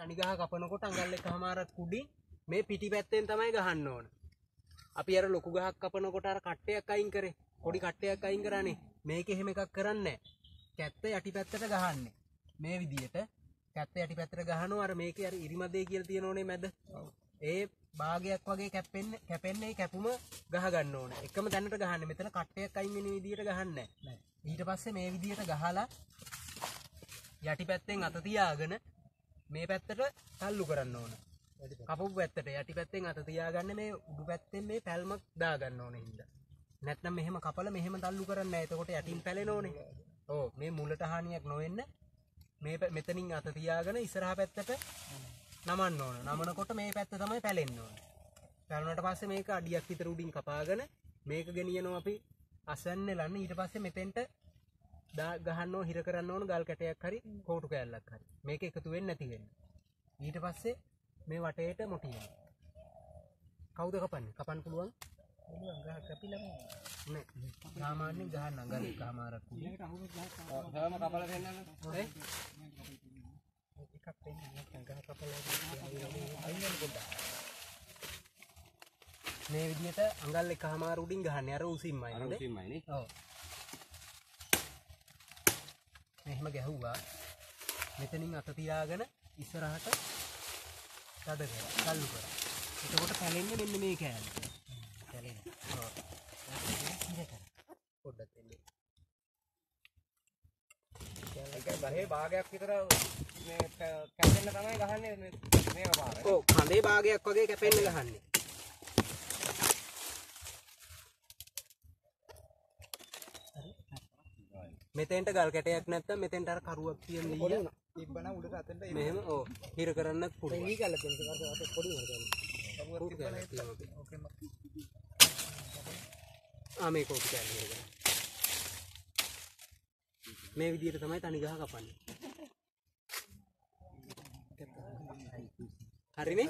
තනි ගහ කපනකොට අඟල් එකමාරක් කුඩින් මේ පිටිපැත්තෙන් තමයි ගහන්න ඕන. අපි අර ලොකු ගහක් කපනකොට අර කට්ටයක් අයින් කරේ. පොඩි කට්ටයක් අයින් කරානේ. මේක එහෙම එකක් කරන්නේ නැහැ. කැත්ත යටිපැත්තට ගහන්නේ. මේ විදියට කැත්ත යටිපැත්තට ගහනවා. අර මේකේ අර ඉරිමදේ කියලා තියෙනෝනේ මැද. ඒ භාගයක් වගේ කැපෙන්නේ කැපුම ගහ ගන්න ඕන. එකම තැනට ගහන්නේ. මෙතන කට්ටයක් අයින් වෙන විදියට ගහන්නේ නැහැ. ඊට පස්සේ මේ විදියට ගහලා යටිපැත්තෙන් අත තියාගෙන මේ පැත්තට තල්ලු කරන්න ඕන. කපපු පැත්තට යටිපැත්තෙන් අත තියාගන්න මේ උඩු පැත්තෙන් මේ පැල්මක් දාගන්න ඕනේ හින්දා. නැත්නම් මෙහෙම කපලා මෙහෙම තල්ලු කරන්නේ නැහැ. එතකොට යටින් පැලෙනෝනේ. ඔව් මේ මුලට හානියක් නොවෙන්න මේ මෙතනින් අත තියාගෙන ඉස්සරහා පැත්තට නමන්න ඕන. නමනකොට මේ පැත්ත තමයි පැලෙන්න ඕන. පැලුණාට පස්සේ මේක අඩියක් විතර උඩින් කපාගෙන මේක ගෙනියනවා අපි අසන්නේ ලන්න. ඊට පස්සේ මෙතෙන්ට ගහන්න ඕන, හිර කරන්න ඕන ගල් කැටයක් හරි කෝටු කෑල්ලක් හරි. මේක එකතු වෙන්නේ නැති වෙන්න. ඊට පස්සේ මේ වටේට මොටියන. කවුද කපන්නේ? කපන්න පුළුවන්? පුළුවන්. ගහ කැපිලා නෑ. සාමාන්‍යයෙන් ගහන්න අඟල් එකමාරක් උඩ. මේකට අහුවෙ ගහ. හැම කපලා දෙන්නද? ඈ? එකක් දෙන්න නැත්නම් ගහ කපලා අයින් වෙන පොඩ්ඩක්. මේ විදිහට අඟල් එකමාර උඩින් ගහන්නේ අර උසින්මයි. අර උසින්මයි නේ. ඔව්. මෙහෙම ගැහුවා. මෙතනින් අත තියාගෙන ඉස්සරහට තද කරා. තල්ලු කරා. එතකොට පැලෙන්නේ මෙන්න මේ කෑල්ල. පැලෙන්නේ. ඔව්. පොඩ්ඩක් දෙන්න. ඒක ගහේ භාගයක් විතර මේ කැපෙන්න තමයි ගහන්නේ මේක පාරේ. ඔව් කඳේ භාගයක් වගේ කැපෙන්න ගහන්නේ. මෙතෙන්ට ගල් කැටයක් නැත්තම් මෙතෙන්ට අර කරුවක් තියෙන දීලා තිබ්බනම් උඩට අතෙන්ට මෙහෙම ඔව් හිර කරන්නත් පුළුවන්. මේ කැල්ල දෙන්න පොඩි වරද. ඕකේ. මේ කෝටි කැල්ල ඉරගෙන. මේ විදිහට තමයි තනි ගහ කපන්නේ. හරිනේ?